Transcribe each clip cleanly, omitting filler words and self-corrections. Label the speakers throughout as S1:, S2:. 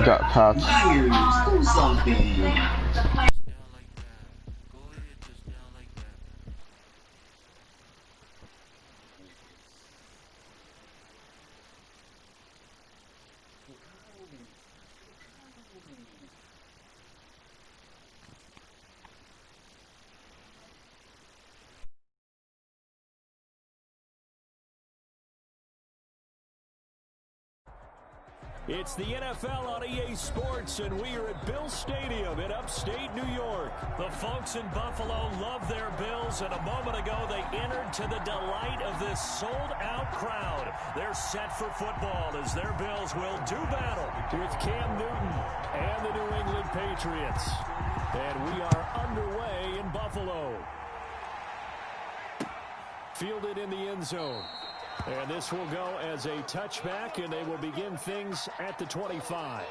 S1: Got caught.
S2: It's the NFL on EA Sports, and we are at Bill Stadium in upstate New York. The folks in Buffalo love their Bills, and a moment ago they entered to the delight of this sold-out crowd. They're set for football as their Bills will do battle with Cam Newton and the New England Patriots. And we are underway in Buffalo. Fielded in the end zone. And this will go as a touchback, and they will begin things at the 25.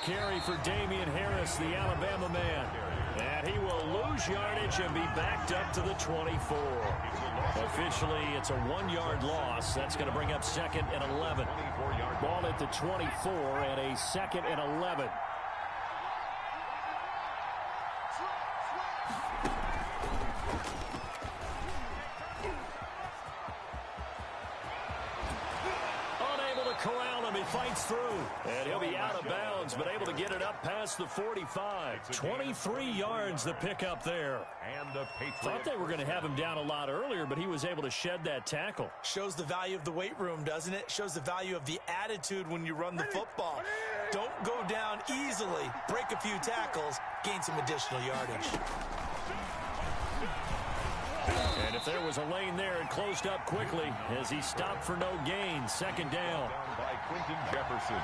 S2: Carry for Damian Harris, the Alabama man. And he will lose yardage and be backed up to the 24. Officially, it's a 1-yard loss. That's going to bring up 2nd and 11. Ball at the 24 and a 2nd and 11. Corral him, he fights through, and he'll be out of bounds, but able to get it up past the 45. 23 yards the pickup there. And the thought they were going to have him down a lot earlier, but he was able to shed that tackle.
S3: Shows the value of the weight room, doesn't it? Shows the value of the attitude when you run the football. Don't go down easily. Break a few tackles, gain some additional yardage.
S2: And if there was a lane there, it closed up quickly as he stopped for no gain. 2nd down.
S4: By Quentin Jefferson.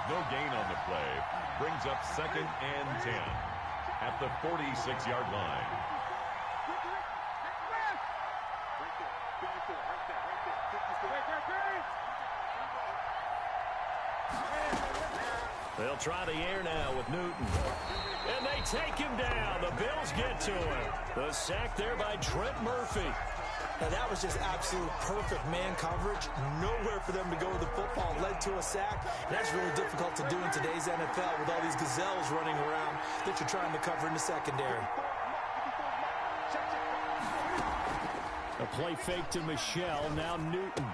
S4: No gain on the play. Brings up 2nd and 10 at the 46-yard line.
S2: They'll try the air now with Newton. And they take him down. The Bills get to him. The sack there by Trent Murphy.
S3: Now that was just absolute perfect man coverage. Nowhere for them to go with the football. Led to a sack. And that's really difficult to do in today's NFL with all these gazelles running around that you're trying to cover in the secondary.
S2: A play fake to Michelle. Now Newton.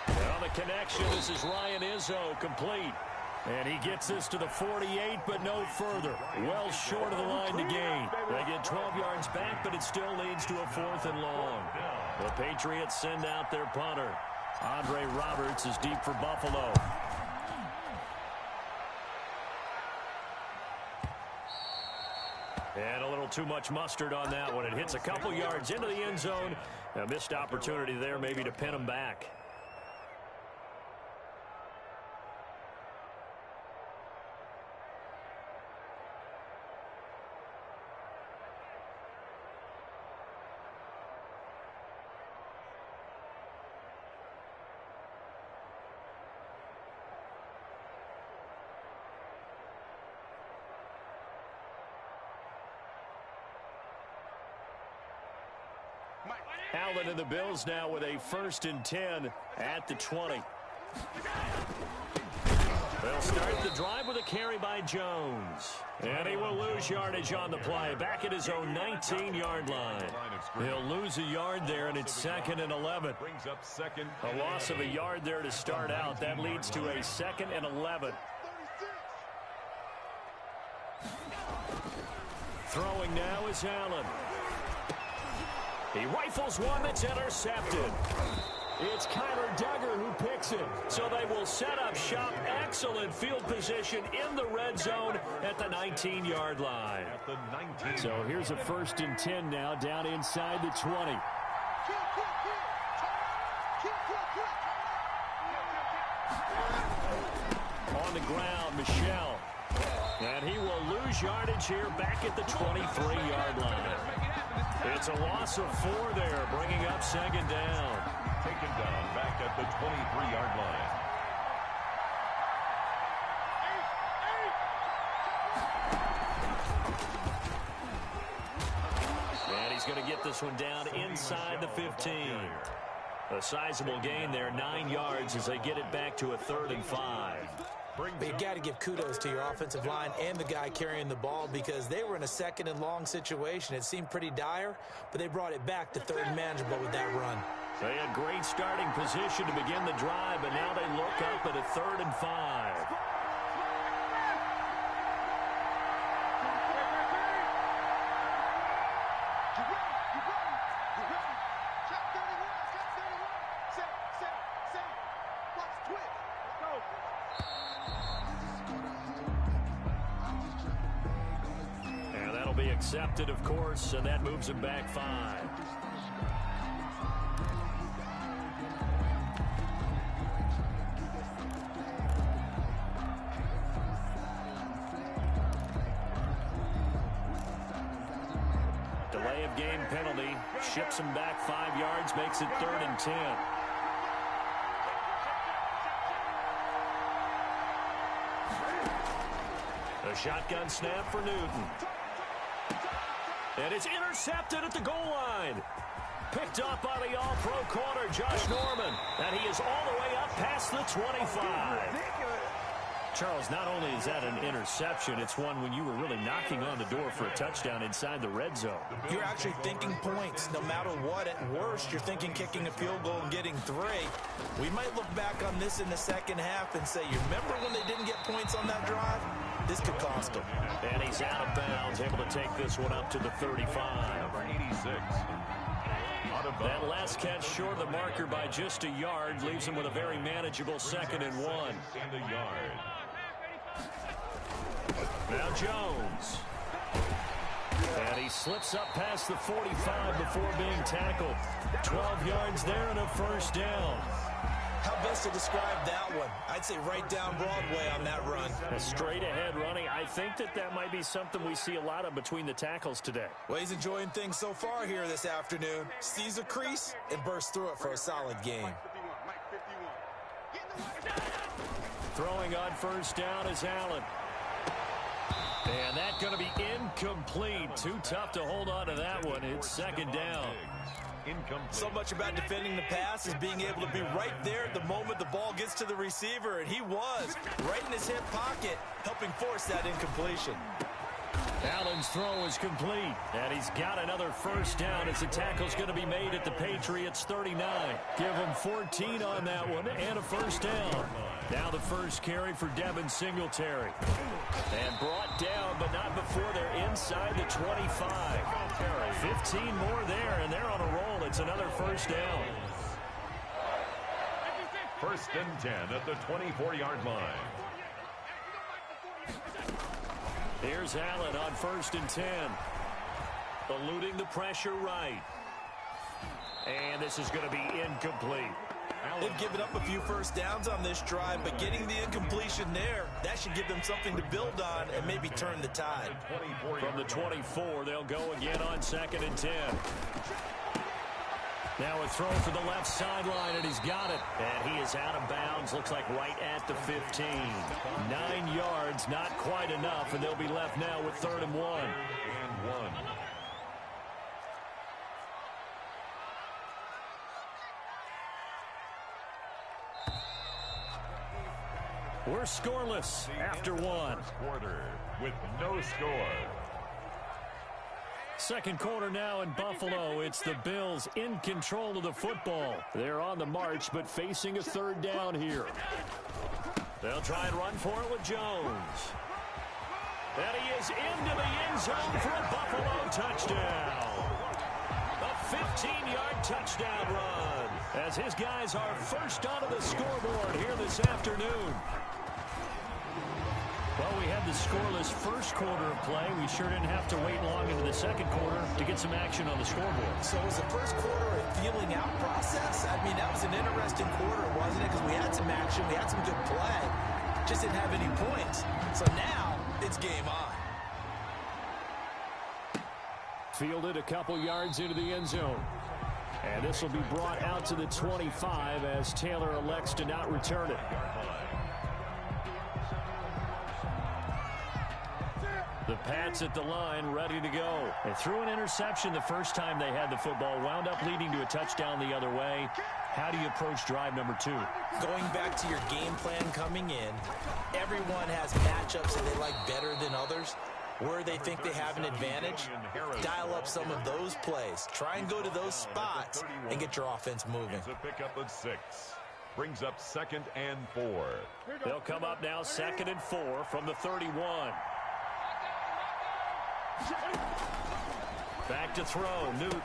S2: And on the connection, this is Ryan Izzo complete. And he gets this to the 48, but no further. Well short of the line to gain. They get 12 yards back, but it still leads to a 4th and long. The Patriots send out their punter. Andre Roberts is deep for Buffalo. And a little too much mustard on that one. It hits a couple yards into the end zone. A missed opportunity there maybe to pin him back. Allen and the Bills now with a 1st and 10 at the 20. They'll start the drive with a carry by Jones. And he will lose yardage on the play. Back at his own 19-yard line. He'll lose a yard there, and it's 2nd and 11.
S4: Brings up 2nd.
S2: A loss of a yard there to start out. That leads to a 2nd and 11. Throwing now is Allen. He rifles one that's intercepted. It's Kyler Duggar who picks it. So they will set up shop. Excellent field position in the red zone at the 19-yard line.
S4: At the 19.
S2: So here's a 1st and 10 now down inside the 20. On the ground, Michelle. And he will lose yardage here back at the 23-yard line. It's a loss of 4 there, bringing up 2nd down.
S4: Taken down back at the 23-yard line.
S2: And he's going to get this one down inside the 15. A sizable gain there, 9 yards as they get it back to a 3rd and 5.
S3: But you got to give kudos to your offensive line and the guy carrying the ball because they were in a 2nd and long situation. It seemed pretty dire, but they brought it back to 3rd and manageable with that run.
S2: They had great starting position to begin the drive, but now they look up at a 3rd and 5. Be accepted, of course, and that moves him back 5. Delay of game penalty ships him back 5 yards, makes it 3rd and 10. A shotgun snap for Newton. And it's intercepted at the goal line. Picked up by the all-pro corner, Josh Norman. And he is all the way up past the 25. Charles, not only is that an interception, it's one when you were really knocking on the door for a touchdown inside the red zone.
S3: You're actually thinking points. No matter what, at worst, you're thinking kicking a field goal and getting 3. We might look back on this in the second half and say, you remember when they didn't get points on that drive? This could cost them.
S2: And he's out of bounds, able to take this one up to the 35.
S4: Number 86.
S2: That last catch short of the marker by just a yard leaves him with a very manageable 2nd and 1.
S4: And a yard.
S2: Now Jones. And he slips up past the 45 before being tackled. 12 yards there and a 1st down.
S3: How best to describe that one? I'd say right down Broadway on that run.
S2: A straight ahead running. I think that might be something we see a lot of between the tackles today.
S3: Well, he's enjoying things so far here this afternoon. Sees a crease and bursts through it for a solid game.
S2: Throwing on 1st down is Allen. And that's going to be incomplete. Too tough to hold on to that one. It's 2nd down.
S4: Incomplete.
S3: So much about defending the pass is being able to be right there at the moment the ball gets to the receiver, and he was right in his hip pocket, helping force that incompletion.
S2: Allen's throw is complete, and he's got another 1st down as the tackle's going to be made at the Patriots 39. Give him 14 on that one and a 1st down. Now the first carry for Devin Singletary. And brought down, but not before they're inside the 25. 15 more there, and they're on a roll. It's another 1st down.
S4: 1st and 10 at the 24-yard line.
S2: Here's Allen on 1st and 10. Eluding the pressure right. And this is going to be incomplete.
S3: They've given up a few 1st downs on this drive, but getting the incompletion there, that should give them something to build on and maybe turn the tide.
S2: From the 24, they'll go again on 2nd and 10. Now a throw for the left sideline, and he's got it. And he is out of bounds, looks like right at the 15. 9 yards, not quite enough, and they'll be left now with 3rd and 1.
S4: And 1.
S2: We're scoreless after one.
S4: Quarter with no score.
S2: Second quarter now in Buffalo. It's the Bills in control of the football. They're on the march, but facing a third down here. They'll try and run for it with Jones. And he is into the end zone for a Buffalo touchdown. A 15-yard touchdown run as his guys are first onto the scoreboard here this afternoon. Well, we had the scoreless first quarter of play. We sure didn't have to wait long into the second quarter to get some action on the scoreboard.
S3: So was the first quarter a feeling out process? I mean, that was an interesting quarter, wasn't it? Because we had some action, we had some good play, just didn't have any points. So now it's game on.
S2: Fielded a couple yards into the end zone. And this will be brought out to the 25 as Taylor elects to not return it. The Pats at the line, ready to go. They threw an interception the first time they had the football, wound up leading to a touchdown the other way. How do you approach drive number 2?
S3: Going back to your game plan coming in, everyone has matchups that they like better than others. Where they think they have an advantage, dial up some of those plays. Try and go to those spots and get your offense moving.
S4: It's a pickup of 6. Brings up 2nd and 4.
S2: They'll come up now 2nd and 4 from the 31. Back to throw, Newton.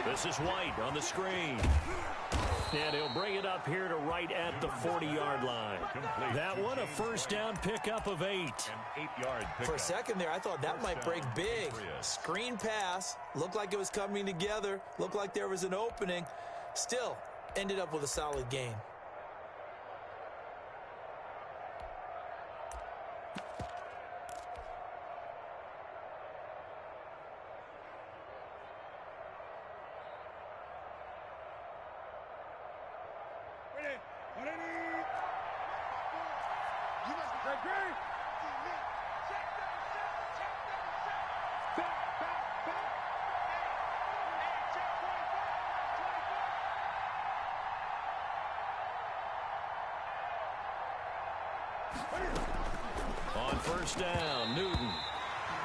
S2: This is White on the screen. And he'll bring it up here to right at the 40-yard line. That one, a first down pickup of 8.
S4: An 8-yard pickup.
S3: For a second there, I thought that might break big. Screen pass, looked like it was coming together, looked like there was an opening. Still, ended up with a solid gain.
S2: On first down, Newton.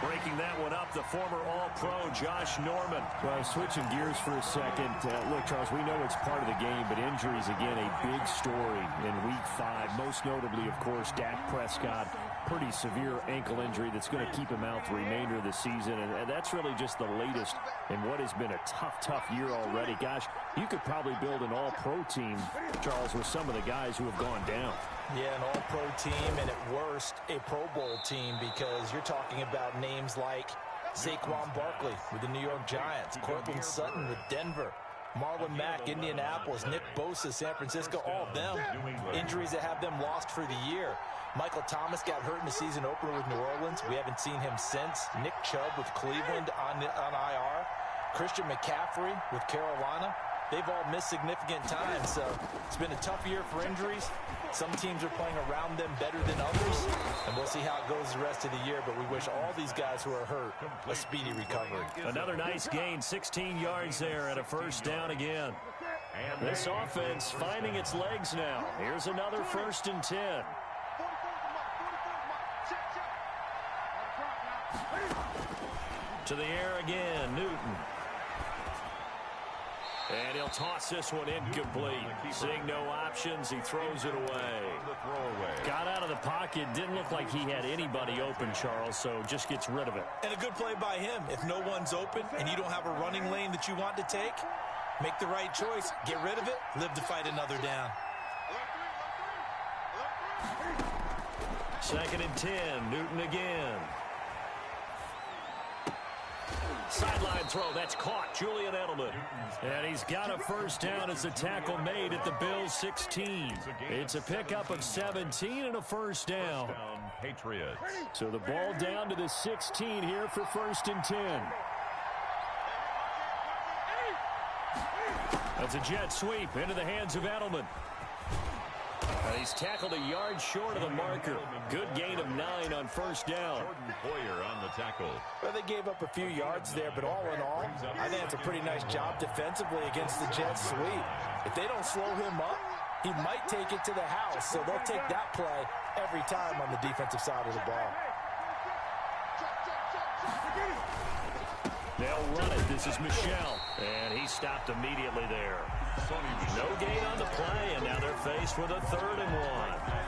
S2: Breaking that one up, the former All-Pro Josh Norman.
S1: Well, switching gears for a second. Look, Charles, we know it's part of the game, but injuries, again, a big story in Week 5. Most notably, of course, Dak Prescott. Pretty severe ankle injury that's going to keep him out the remainder of the season. And that's really just the latest in what has been a tough year already. Gosh, you could probably build an All-Pro team, Charles, with some of the guys who have gone down.
S3: Yeah, an All-Pro team, and at worst, a Pro Bowl team, because you're talking about names like Saquon Barkley with the New York Giants, Cortland Sutton with Denver, Marlon Mack, Indianapolis, Nick Bosa, San Francisco, all of them injuries that have them lost for the year. Michael Thomas got hurt in the season opener with New Orleans. We haven't seen him since. Nick Chubb with Cleveland on IR. Christian McCaffrey with Carolina. They've all missed significant time, so it's been a tough year for injuries. Some teams are playing around them better than others, and we'll see how it goes the rest of the year, but we wish all these guys who are hurt a speedy recovery.
S2: Another nice gain, 16 yards there and a first down again. This offense finding its legs now. Here's another 1st and 10. To the air again, Newton. And he'll toss this one incomplete. Seeing no options, he throws it away. Got out of the pocket. Didn't look like he had anybody open, Charles, so just gets rid of it.
S3: And a good play by him. If no one's open and you don't have a running lane that you want to take, make the right choice. Get rid of it. Live to fight another down.
S2: 2nd and 10. Newton again. Sideline throw, that's caught. Julian Edelman. And he's got a first down as the tackle made at the Bills' 16. It's a pickup of 17 and a first down.
S4: Patriots.
S2: So the ball down to the 16 here for 1st and 10. That's a jet sweep into the hands of Edelman. He's tackled a yard short of the marker. Good gain of 9 on first down.
S4: Jordan Poyer on the tackle.
S3: Well, they gave up a few yards there, but all in all, I think it's a pretty nice job defensively against the jet sweep. If they don't slow him up, he might take it to the house. So they'll take that play every time on the defensive side of the ball.
S2: They'll run it. This is Michel. And he stopped immediately there. No gain on the play, and now they're faced with a 3rd and 1.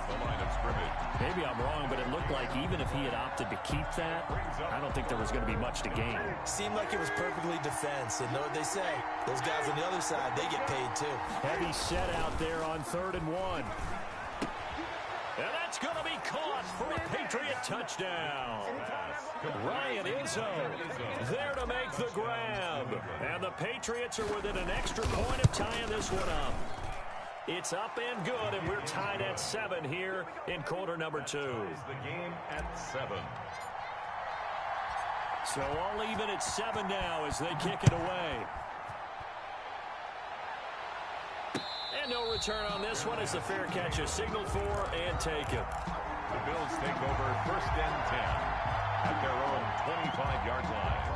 S4: The line of scrimmage.
S1: Maybe I'm wrong, but it looked like even if he had opted to keep that, I don't think there was going to be much to gain.
S3: Seemed like it was perfectly defense. And know what they say? Those guys on the other side, they get paid too.
S1: Heavy set out there on 3rd and 1.
S2: And that's going to be caught for a Patriot touchdown. Ryan Izzo there to make the grab. And the Patriots are within an extra point of tying this one up. It's up and good, and we're tied at 7 here in quarter number 2.
S4: The game at 7.
S2: So all even at 7 now as they kick it away. And no return on this one as the fair catch is signaled for and taken.
S4: The Bills take over 1st and 10 at their own 25-yard line.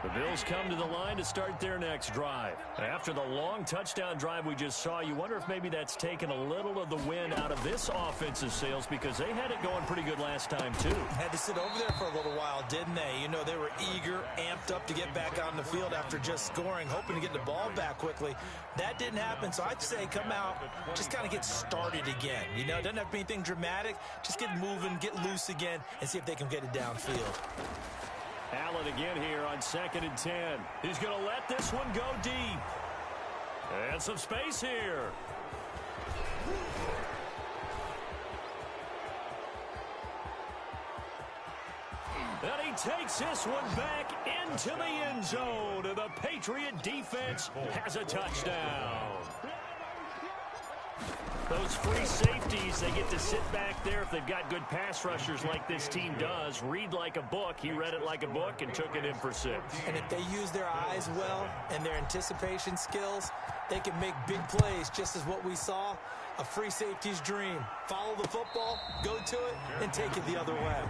S2: The Bills come to the line to start their next drive. After the long touchdown drive we just saw, you wonder if maybe that's taken a little of the wind out of this offensive sails because they had it going pretty good last time too.
S3: Had to sit over there for a little while, didn't they? You know, they were eager, amped up to get back on the field after just scoring, hoping to get the ball back quickly. That didn't happen, so I'd say come out, just kind of get started again. You know, it doesn't have to be anything dramatic. Just get moving, get loose again, and see if they can get it downfield.
S2: Allen again here on 2nd and 10. He's going to let this one go deep. And some space here. And he takes this one back into the end zone. And the Patriot defense has a touchdown. Those free safeties, they get to sit back there if they've got good pass rushers like this team does. Read like a book. He read it like a book and took it in for 6.
S3: And if they use their eyes well and their anticipation skills, they can make big plays, just as what we saw. A free safety's dream. Follow the football, go to it, and take it the other way.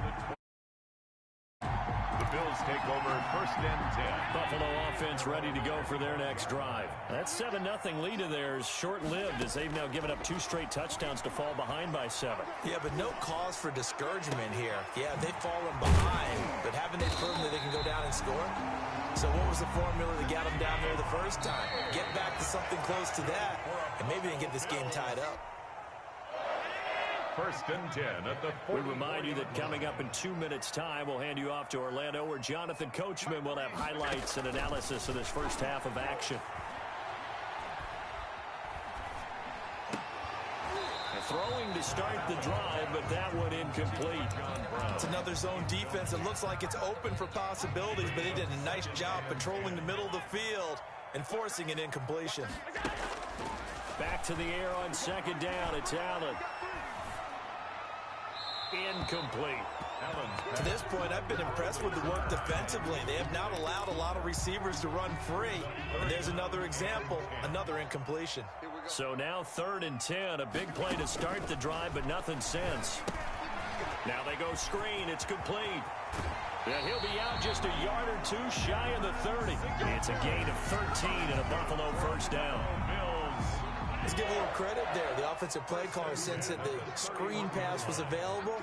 S4: The Bills take over 1st and 10.
S2: Buffalo offense ready to go for their next drive. That 7-0 lead of theirs short-lived as they've now given up 2 straight touchdowns to fall behind by 7.
S3: Yeah, but no cause for discouragement here. Yeah, they've fallen behind, but haven't they proven that they can go down and score? So what was the formula that got them down there the first time? Get back to something close to that, and maybe they can get this game tied up.
S4: 1st and 10 at the 40.
S2: We remind you that coming up in 2 minutes' time, we'll hand you off to Orlando, where Jonathan Coachman will have highlights and analysis of this first half of action. Throwing to start the drive, but that one incomplete.
S3: It's another zone defense. It looks like it's open for possibilities, but they did a nice job patrolling the middle of the field and forcing an incompletion.
S2: Back to the air on 2nd down. It's Allen. Incomplete.
S3: To this point, I've been impressed with the work defensively. They have not allowed a lot of receivers to run free. And there's another example, another incompletion.
S2: So now 3rd and 10, a big play to start the drive, but nothing since. Now they go screen. It's complete. And he'll be out just a yard or 2 shy of the 30. It's a gain of 13 and a Buffalo 1st down.
S3: Let's give a little credit there. The offensive play caller sensed that the screen pass was available.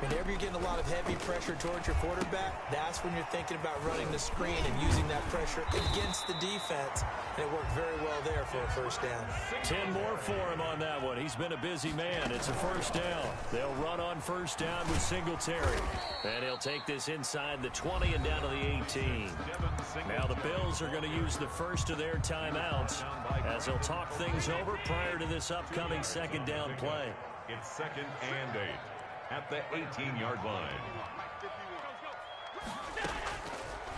S3: Whenever you're getting a lot of heavy pressure towards your quarterback, that's when you're thinking about running the screen and using that pressure against the defense. And it worked very well there for a 1st down.
S2: 10 more for him on that one. He's been a busy man. It's a 1st down. They'll run on 1st down with Singletary. And he'll take this inside the 20 and down to the 18. Now the Bills are going to use the first of their timeouts as they'll talk things over prior to this upcoming 2nd down play.
S4: It's 2nd and 8 at the 18-yard line.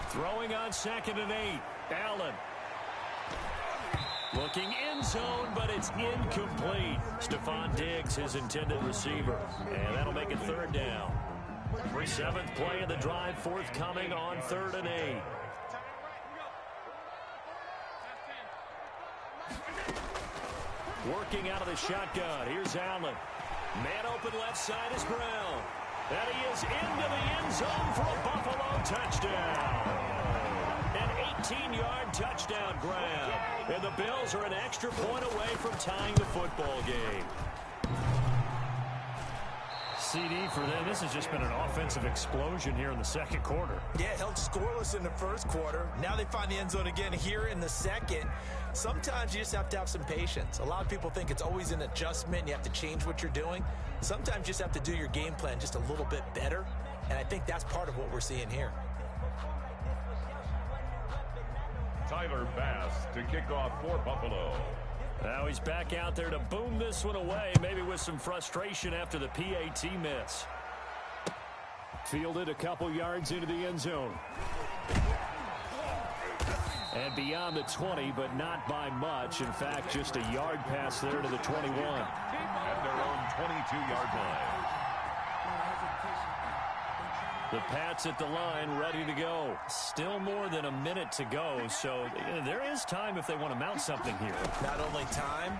S2: Throwing on 2nd and 8. Allen. Looking end zone, but it's incomplete. Stephon Diggs, his intended receiver. And that'll make it 3rd down. 7th play of the drive, forthcoming on 3rd and 8. Working out of the shotgun. Here's Allen. Man open left side is Brown. And he is into the end zone for a Buffalo touchdown. An 19-yard touchdown grab. And the Bills are an extra point away from tying the football game.
S1: CD for them. This has just been an offensive explosion here in the second quarter.
S3: Yeah, held scoreless in the first quarter. Now they find the end zone again here in the second. Sometimes you just have to have some patience. A lot of people think it's always an adjustment. You have to change what you're doing. Sometimes you just have to do your game plan just a little bit better. And I think that's part of what we're seeing here.
S4: Tyler Bass to kick off for Buffalo.
S2: Now he's back out there to boom this one away, maybe with some frustration after the PAT miss.
S1: Fielded a couple yards into the end zone. And beyond the 20, but not by much. In fact, just a yard pass there to the 21.
S4: At their own 22-yard line.
S2: The Pats at the line, ready to go. Still more than a minute to go, so there is time if they want to mount something here.
S3: Not only time,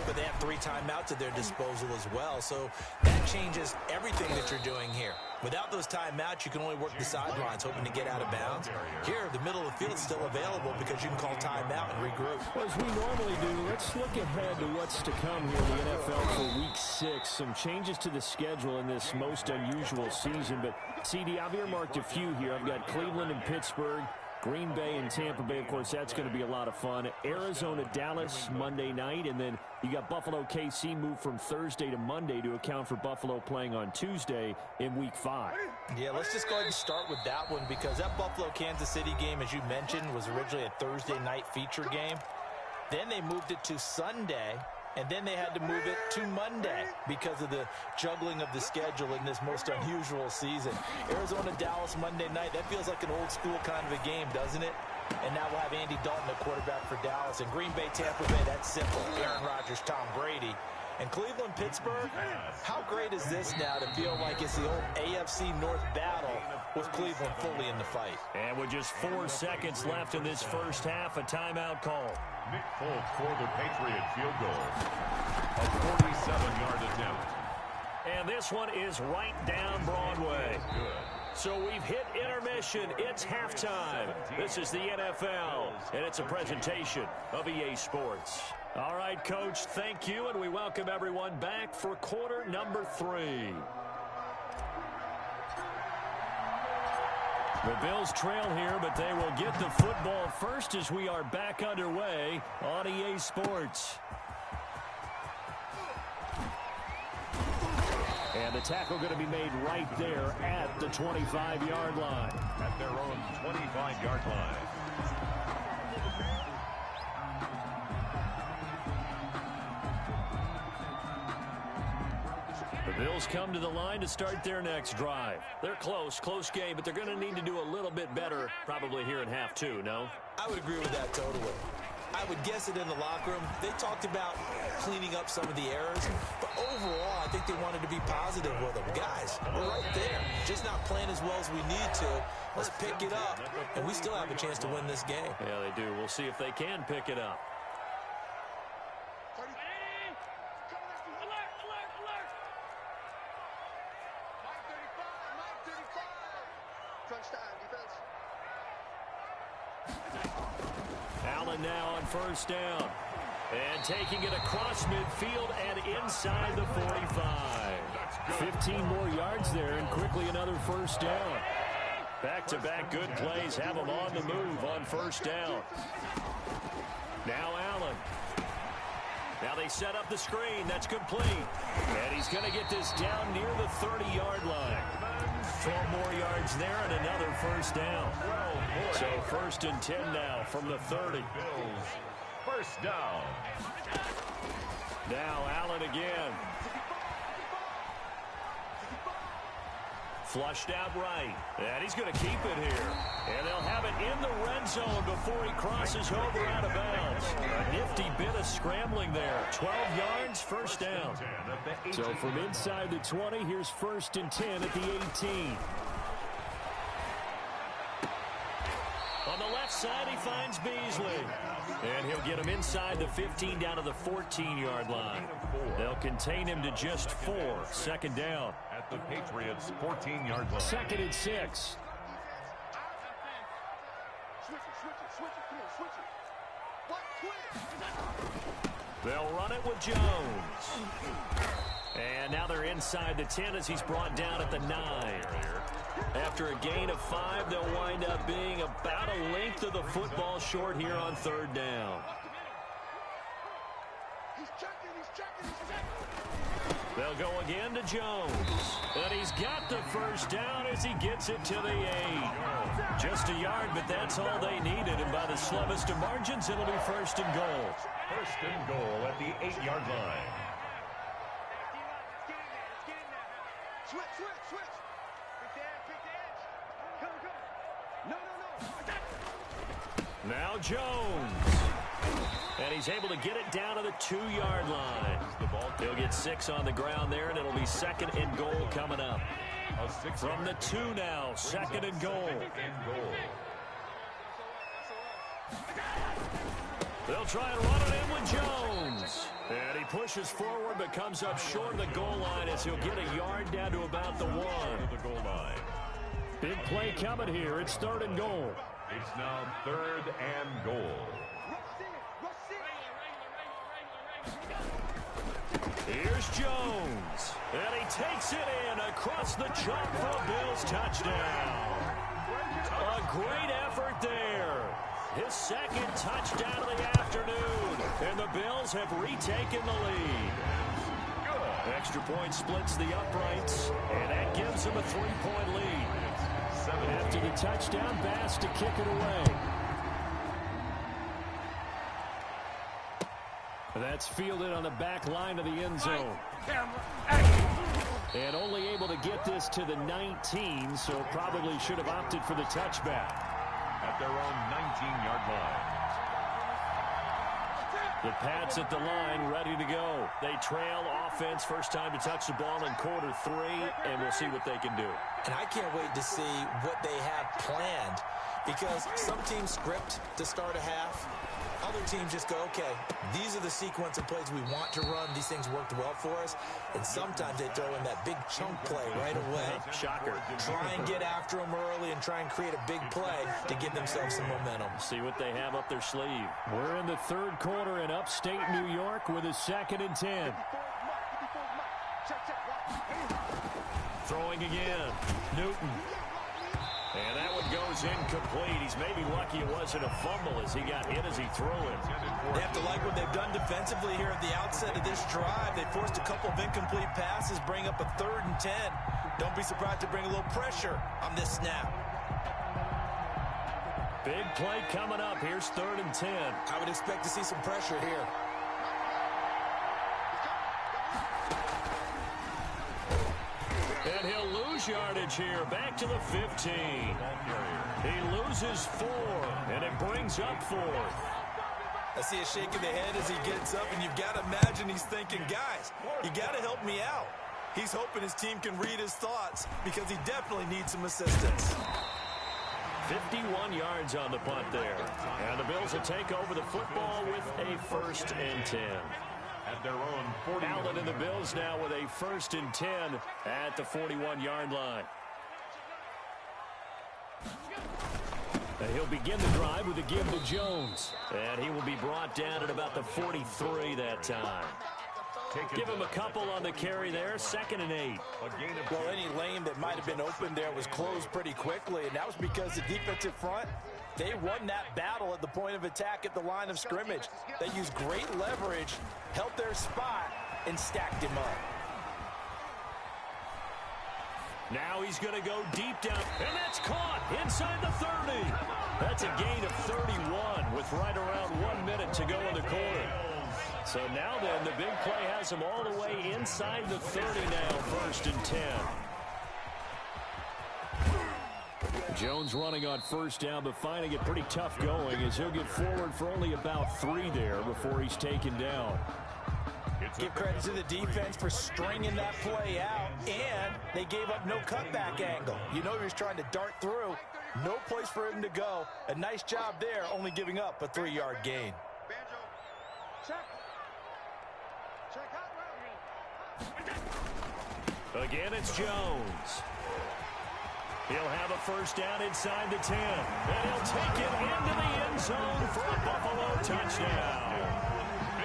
S3: but they have 3 timeouts at their disposal as well. So that changes everything that you're doing here. Without those timeouts, you can only work the sidelines, hoping to get out of bounds. Here, the middle of the field is still available because you can call timeout and regroup.
S1: Well, as we normally do, let's look ahead to what's to come here in the NFL for Week 6. Some changes to the schedule in this most unusual season. But, CD, I've earmarked a few here. I've got Cleveland and Pittsburgh, Green Bay and Tampa Bay. Of course, that's going to be a lot of fun. Arizona, Dallas, Monday night. And then you got Buffalo, KC moved from Thursday to Monday to account for Buffalo playing on Tuesday in Week 5.
S3: Yeah, let's just go ahead and start with that one because that Buffalo-Kansas City game, as you mentioned, was originally a Thursday night feature game. Then they moved it to Sunday, and then they had to move it to Monday because of the juggling of the schedule in this most unusual season. Arizona, Dallas, Monday night, that feels like an old school kind of a game, doesn't it? And now we'll have Andy Dalton, the quarterback for Dallas. And Green Bay, Tampa Bay, that's simple. Aaron Rodgers, Tom Brady. And Cleveland, Pittsburgh, how great is this now to feel like it's the old AFC North battle with Cleveland fully in the fight?
S2: And with just 4 seconds left in this first half, a timeout call.
S4: Nick Folk for the Patriot field goal. A 47-yard attempt.
S2: And this one is right down Broadway.
S4: Good.
S2: So we've hit intermission. It's halftime. This is the NFL, and it's a presentation of EA Sports. All right, Coach, thank you, and we welcome everyone back for quarter number 3. The Bills trail here, but they will get the football first as we are back underway on EA Sports. And the tackle going to be made right there at the 25-yard line.
S4: At their own 25-yard line.
S2: The Bills come to the line to start their next drive. They're close game, but they're going to need to do a little bit better probably here in half 2, no?
S3: I would agree with that totally. I would guess it in the locker room. They talked about cleaning up some of the errors, but overall, I think they wanted to be positive with them. Guys, we're right there. Just not playing as well as we need to. Let's pick it up, and we still have a chance to win this game.
S2: Yeah, they do. We'll see if they can pick it up. Allen now on first down. And taking it across midfield and inside the 45.
S1: 15 more yards there and quickly another first down.
S2: Back-to-back good plays have them on the move on first down. Now Allen. Now they set up the screen. That's complete. And he's going to get this down near the 30-yard line. 12 more yards there and another first down. So 1st and 10 now from the 30.
S4: Bills, first down.
S2: Now Allen again. Flushed out right. And he's going to keep it here. And they'll have it in the red zone before he crosses over out of bounds. A nifty bit of scrambling there. 12 yards, first down.
S1: So from inside the 20, here's 1st and 10 at the 18.
S2: On the left side, he finds Beasley. And he'll get him inside the 15 down to the 14-yard line. They'll contain him to just 4. 2nd down.
S4: At the Patriots' 14-yard line.
S1: 2nd and 6.
S2: They'll run it with Jones. And now they're inside the 10 as he's brought down at the 9. After a gain of 5, they'll wind up being about a length of the football short here on 3rd down. They'll go again to Jones. And he's got the first down as he gets it to the 8. Just a yard, but that's all they needed. And by the slimmest of margins, it'll be 1st and goal.
S4: 1st and goal at the 8-yard line.
S5: Switch. Pick the edge. Come. No.
S2: Now Jones. And he's able to get it down to the 2-yard line. He'll get 6 on the ground there, and it'll be 2nd and goal coming up. From the 2 now, 2nd and goal. They'll try and run it in with Jones. And he pushes forward but comes up short of the goal line as he'll get a yard down to about the 1.
S4: The goal line.
S2: Big play coming here. It's 3rd and goal.
S4: It's now 3rd and goal.
S2: Here's Jones. And he takes it in across the chalk for a Bills touchdown. A great effort there. His 2nd touchdown of the afternoon. And the Bills have retaken the lead.
S4: Good.
S2: Extra point splits the uprights. And that gives him a 3-point lead. After the touchdown, Bass to kick it away. That's fielded on the back line of the end zone. And only able to get this to the 19, so probably should have opted for the touchback.
S4: At their own 19-yard line.
S2: The Pats at the line, ready to go. They trail offense, first time to touch the ball in quarter 3, and we'll see what they can do.
S3: And I can't wait to see what they have planned, because some teams script to start a half. Other teams just go, okay, these are the sequence of plays we want to run. These things worked well for us. And sometimes they throw in that big chunk play right away.
S2: Shocker.
S3: Try and get after them early and try and create a big play to give themselves some momentum.
S2: See what they have up their sleeve. We're in the 3rd quarter in upstate New York with a 2nd and 10. Throwing again. Newton. And that one goes incomplete. He's maybe lucky it wasn't a fumble as he got hit as he threw it.
S3: They have to like what they've done defensively here at the outset of this drive. They forced a couple of incomplete passes, bring up a 3rd and 10. Don't be surprised to bring a little pressure on this snap.
S2: Big play coming up. Here's 3rd and 10.
S3: I would expect to see some pressure here.
S2: And he'll lose yardage here. Back to the 15. He loses 4, and it brings up 4th.
S3: I see a shake of the head as he gets up, and you've got to imagine he's thinking, guys, you got to help me out. He's hoping his team can read his thoughts because he definitely needs some assistance.
S2: 51 yards on the punt there. And the Bills will take over the football with a 1st and 10.
S4: At their own 40.
S2: Allen and the Bills now with a 1st and 10 at the 41-yard line. And he'll begin the drive with a give to Jones. And he will be brought down at about the 43 that time. Give him a couple on the carry there. 2nd and 8.
S3: Well, any lane that might have been open there was closed pretty quickly, and that was because the defensive front, they won that battle at the point of attack at the line of scrimmage. They used great leverage, held their spot, and stacked him up.
S2: Now he's going to go deep down, and that's caught inside the 30. That's a gain of 31 with right around 1 minute to go in the quarter. So now then, the big play has him all the way inside the 30 now, 1st and 10. Jones running on 1st down, but finding it pretty tough going as he'll get forward for only about 3 there before he's taken down.
S3: Give credit to the defense for stringing that play out, and they gave up no cutback angle. You know he was trying to dart through. No place for him to go. A nice job there, only giving up a 3-yard gain.
S2: Again, it's Jones. He'll have a first down inside the 10. And he'll take it into the end zone for a Buffalo touchdown.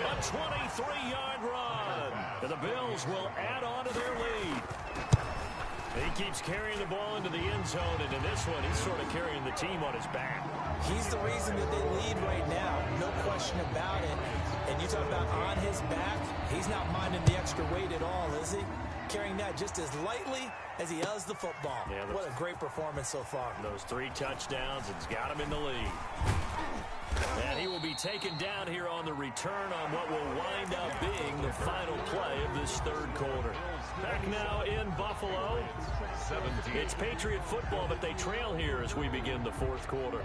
S2: A 23-yard run. And the Bills will add on to their lead. He keeps carrying the ball into the end zone, and in this one, he's sort of carrying the team on his back.
S3: He's the reason that they lead right now, no question about it. And you talk about on his back, he's not minding the extra weight at all, is he? Carrying that just as lightly as he does the football. Yeah, what a great performance so far.
S2: Those 3 touchdowns, it's got him in the lead. And he will be taken down here on the return on what will wind up being the final play of this third quarter. Back now in Buffalo. It's Patriot football, but they trail here as we begin the fourth quarter.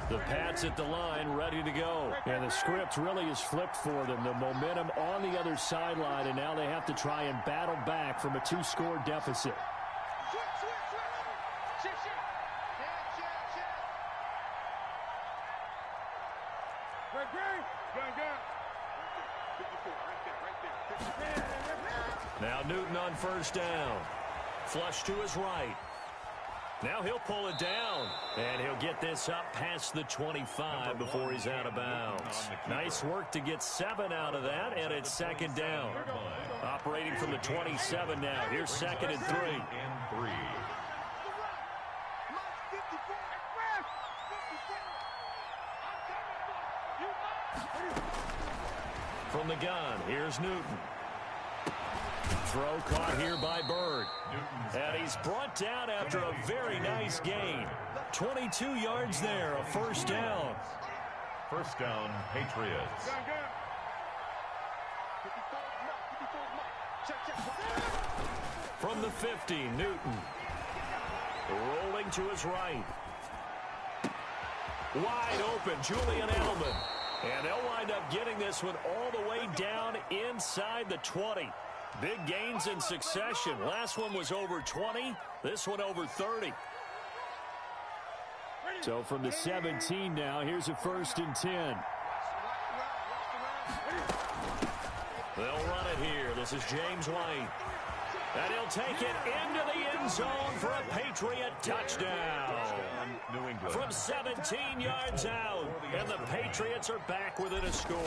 S2: The Pats at the line, ready to go.
S1: And the script really is flipped for them. The momentum on the other sideline, and now they have to try and battle back from a 2-score deficit.
S2: Now Newton on first down. Flush to his right. Now he'll pull it down, and he'll get this up past the 25 before he's out of bounds. Nice work to get 7 out of that, and it's second down. Operating from the 27 now. Here's 2nd and 3. From the gun, here's Newton. Throw caught here by Bird. And he's brought down after a very nice gain. 22 yards there, a first down.
S4: First down, Patriots.
S2: From the 50, Newton. Rolling to his right. Wide open, Julian Edelman. And they'll wind up getting this one all the way down inside the 20. Big gains in succession. Last one was over 20. This one over 30.
S1: So from the 17 now, here's a 1st and 10.
S2: They'll run it here. This is James White. And he'll take it into the end zone for a Patriot touchdown.
S4: New England.
S2: From 17 yards out. And the Patriots are back within a score.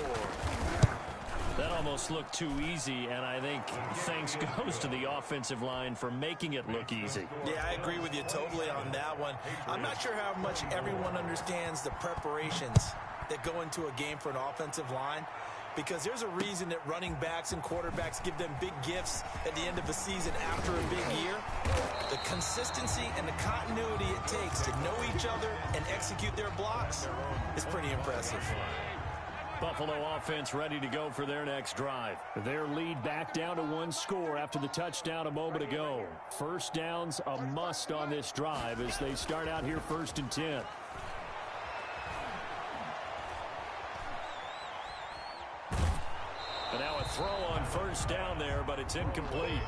S2: That almost looked too easy, and I think thanks goes to the offensive line for making it look easy.
S3: Yeah, I agree with you totally on that one. I'm not sure how much everyone understands the preparations that go into a game for an offensive line, because there's a reason that running backs and quarterbacks give them big gifts at the end of the season after a big year. The consistency and the continuity it takes to know each other and execute their blocks is pretty impressive.
S1: Buffalo offense ready to go for their next drive. Their lead back down to 1 score after the touchdown a moment ago. First down's a must on this drive as they start out here 1st and 10.
S2: And now a throw on first down there, but it's incomplete.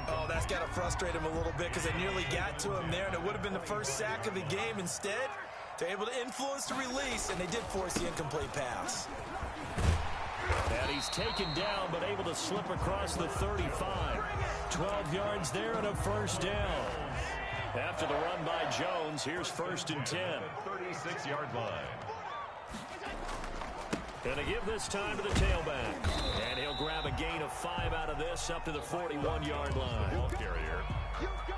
S3: Oh, that's got to frustrate him a little bit because they nearly got to him there, and it would have been the first sack of the game. Instead, they're able to influence the release, and they did force the incomplete pass.
S2: And he's taken down, but able to slip across the 35. 12 yards there and a first down. After the run by Jones, here's 1st and 10.
S4: 36-yard line.
S2: Gonna give this time to the tailback. And he'll grab a gain of 5 out of this up to the 41-yard line.
S4: Ball carrier.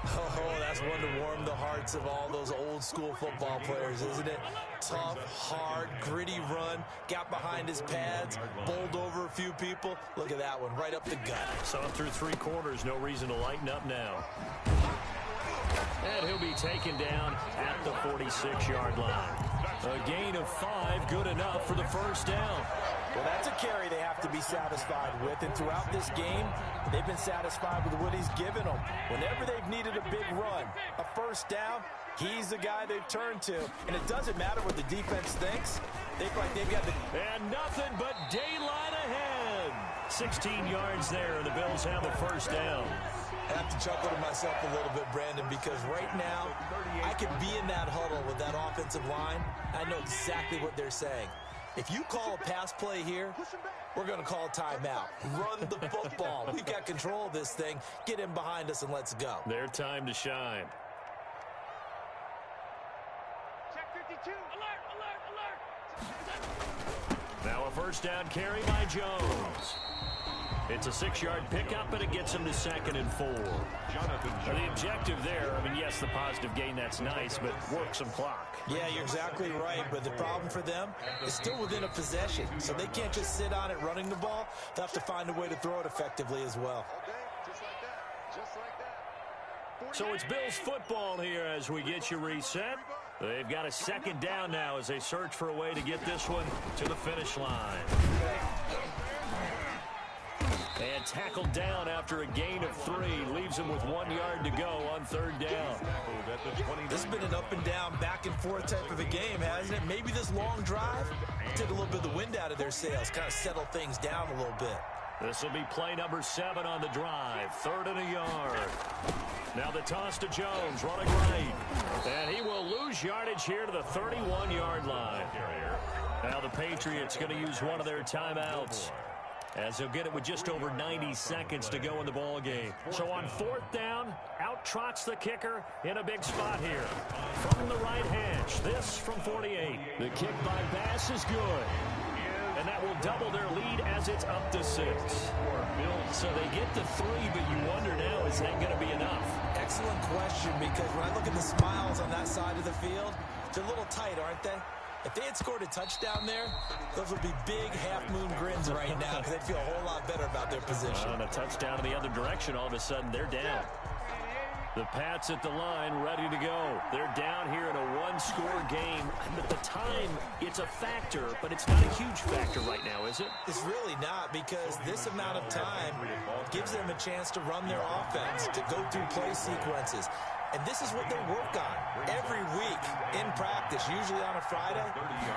S3: Oh, that's one to warm the hearts of all those old school football players, isn't it? Tough, hard, gritty run, got behind his pads, bowled over a few people. Look at that one, right up the gut.
S2: So through 3 quarters, no reason to lighten up now. And he'll be taken down at the 46-yard line. A gain of 5, good enough for the first down.
S3: Well, that's a carry they have to be satisfied with, and throughout this game, they've been satisfied with what he's given them. Whenever they've needed a big run, a first down, he's the guy they've turned to. And it doesn't matter what the defense thinks. They feel like they've got the...
S2: And nothing but daylight ahead. 16 yards there, and the Bills have a first down.
S3: I have to chuckle to myself a little bit, Brandon, because right now, I could be in that huddle with that offensive line. I know exactly what they're saying. If you call a pass play here, we're going to call a timeout. Run the football. We've got control of this thing. Get in behind us and let's go.
S2: Their time to shine.
S5: Check 52. Alert, alert, alert.
S2: Now a first down carry by Jones. It's a 6-yard pickup, and it gets him to 2nd and 4. The objective there, I mean, yes, the positive gain, that's nice, but work some clock.
S3: Yeah, you're exactly right, but the problem for them is still within a possession, so they can't just sit on it running the ball. They'll have to find a way to throw it effectively as well.
S5: Okay, just like that. Just like that.
S2: So it's Bills football here as we get you reset. They've got a 2nd down now as they search for a way to get this one to the finish line. And tackled down after a gain of 3. Leaves him with 1 yard to go on 3rd down.
S3: This has been an up and down, back and forth type of a game, hasn't it? Maybe this long drive will take a little bit of the wind out of their sails, kind of settle things down a little bit.
S2: This will be play number 7 on the drive. 3rd and a yard. Now the toss to Jones, running right. And he will lose yardage here to the 31-yard line. Now the Patriots going to use one of their timeouts, as they'll get it with just over 90 seconds to go in the ball game. So on 4th down, out trots the kicker in a big spot here. From the right hash, this from 48. The kick by Bass is good. And that will double their lead as it's up to 6. So they get to 3, but you wonder now, is that going to be enough?
S3: Excellent question, because when I look at the smiles on that side of the field, they're a little tight, aren't they? If they had scored a touchdown there, those would be big half-moon grins right now because they'd feel a whole lot better about their position.
S2: On a touchdown in the other direction, all of a sudden they're down. The Pats at the line, ready to go. They're down here in a 1-score game. At the time, it's a factor, but it's not a huge factor right now, is it?
S3: It's really not, because this amount of time gives them a chance to run their offense, to go through play sequences. And this is what they work on every week in practice, usually on a Friday.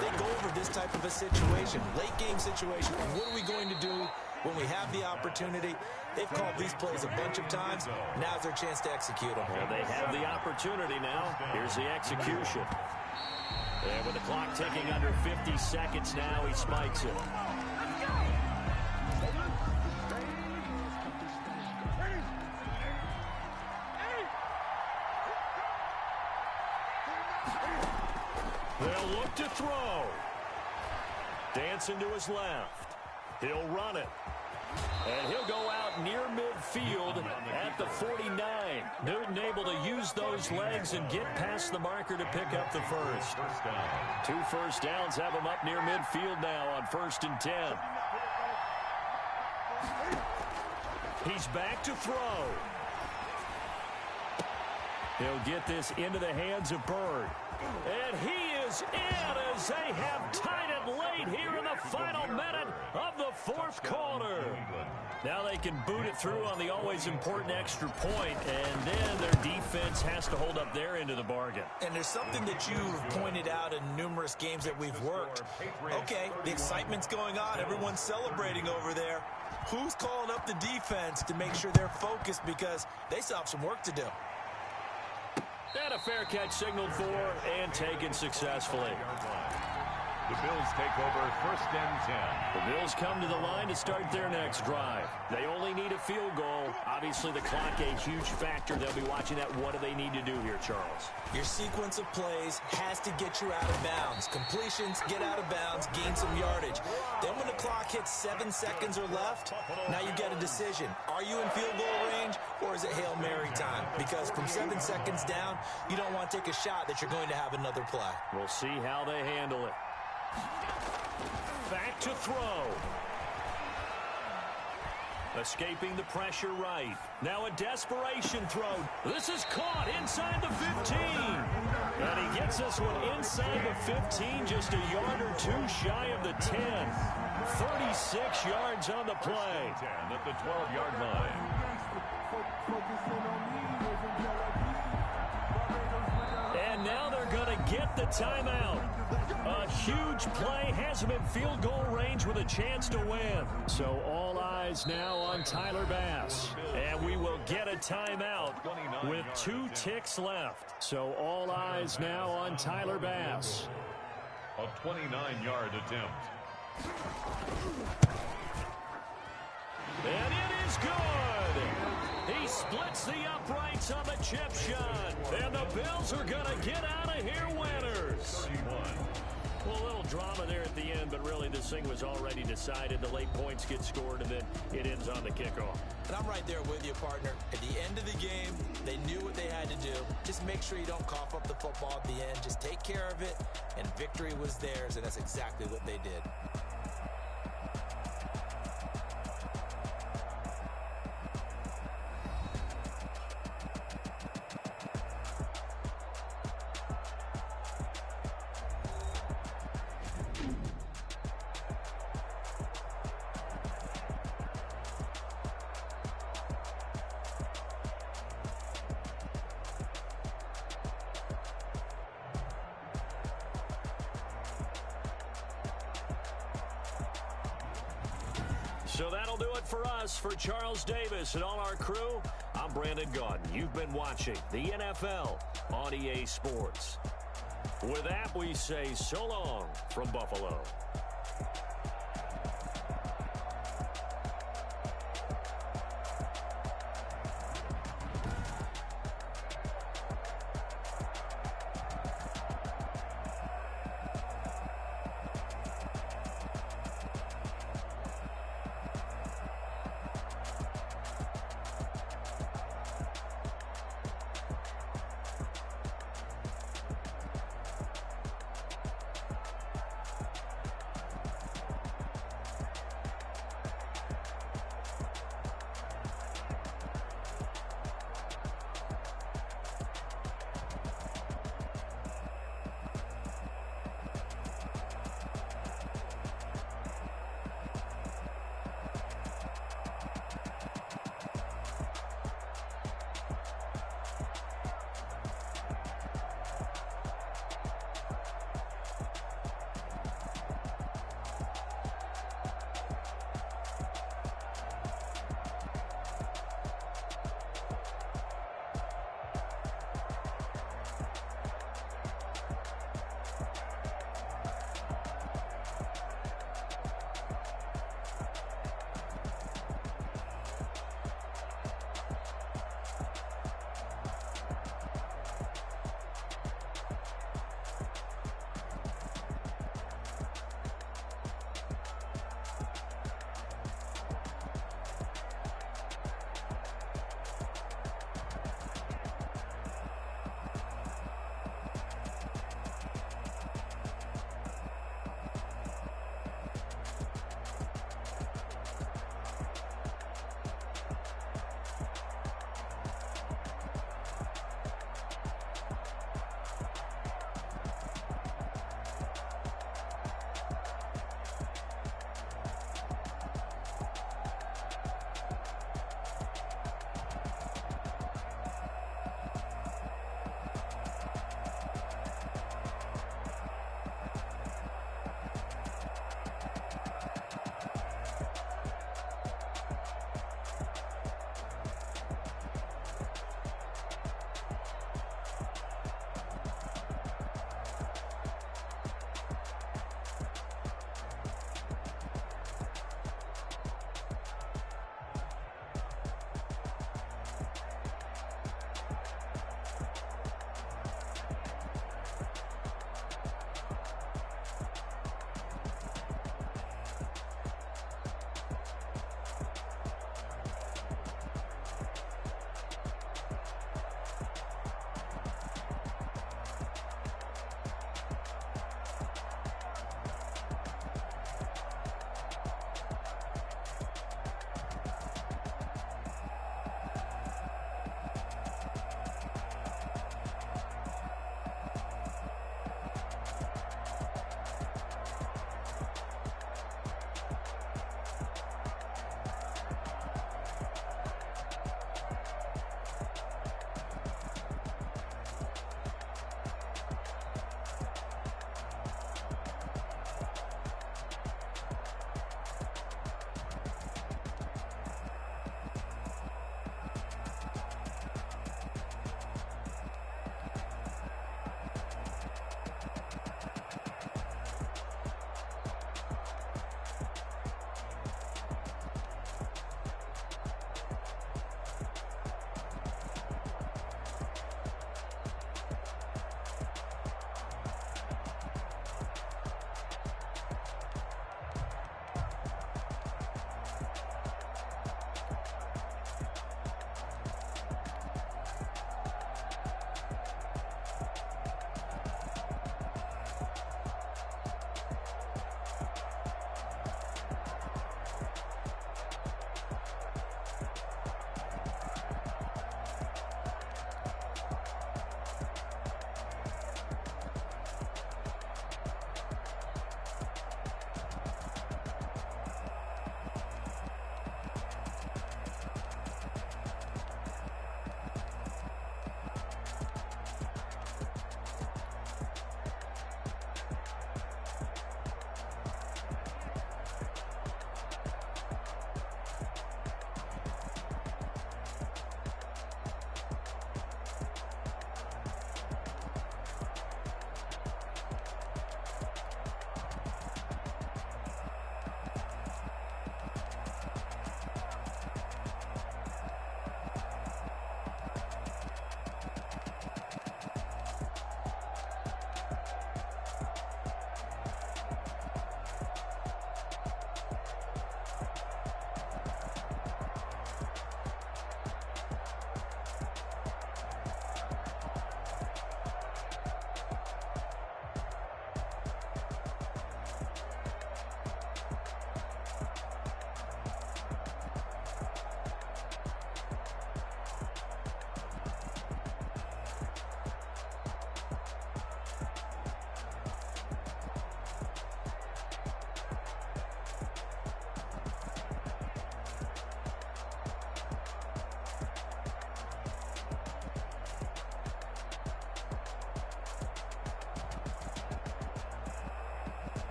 S3: They go over this type of a situation, late game situation. What are we going to do when we have the opportunity? They've called these plays a bunch of times. Now's their chance to execute them.
S2: Well, they have the opportunity now. Here's the execution. And with the clock ticking under 50 seconds now, he spikes it. They'll look to throw. Dancing to his left. He'll run it. And he'll go out near midfield at the 49. Newton able to use those legs and get past the marker to pick up the first. 2 first downs have him up near midfield now on 1st and 10. He's back to throw. He'll get this into the hands of Bird. And he is in as they have tied it late here in the final minute of the 4th quarter. Now they can boot it through on the always important extra point, and then their defense has to hold up their end of the bargain.
S3: And there's something that you've pointed out in numerous games that we've worked. Okay, the excitement's going on. Everyone's celebrating over there. Who's calling up the defense to make sure they're focused, because they still have some work to do?
S2: And a fair catch signaled for and taken successfully.
S4: The Bills take over 1st and 10.
S2: The Bills come to the line to start their next drive. They only need a field goal. Obviously, the clock a huge factor. They'll be watching that. What do they need to do here, Charles?
S3: Your sequence of plays has to get you out of bounds. Completions, get out of bounds, gain some yardage. Then when the clock hits 7 seconds or left, now you get a decision. Are you in field goal range, or is it Hail Mary time? Because from 7 seconds down, you don't want to take a shot that you're going to have another play.
S2: We'll see how they handle it. Back to throw. Escaping the pressure right. Now a desperation throw. This is caught inside the 15. And he gets this one inside the 15, just a yard or 2 shy of the 10. 36 yards on the play.
S4: 10 at the 12-yard line.
S2: And now they're going to get the timeout. A huge play has him in field goal range with a chance to win. So all eyes now on Tyler Bass. And we will get a timeout with 2 ticks left. So all eyes now on Tyler Bass.
S4: A 29-yard attempt.
S2: And it is good. He splits the uprights on the chip shot. And the Bills are going to get out of here winners.
S4: 31.
S2: Well, a little drama there at the end, but really this thing was already decided. The late points get scored, and then it ends on the kickoff.
S3: And I'm right there with you, partner. At the end of the game, they knew what they had to do. Just make sure you don't cough up the football at the end. Just take care of it, and victory was theirs, and that's exactly what they did.
S2: So that'll do it for us. For Charles Davis and all our crew, I'm Brandon Gaudin. You've been watching the NFL on EA Sports. With that, we say so long from Buffalo.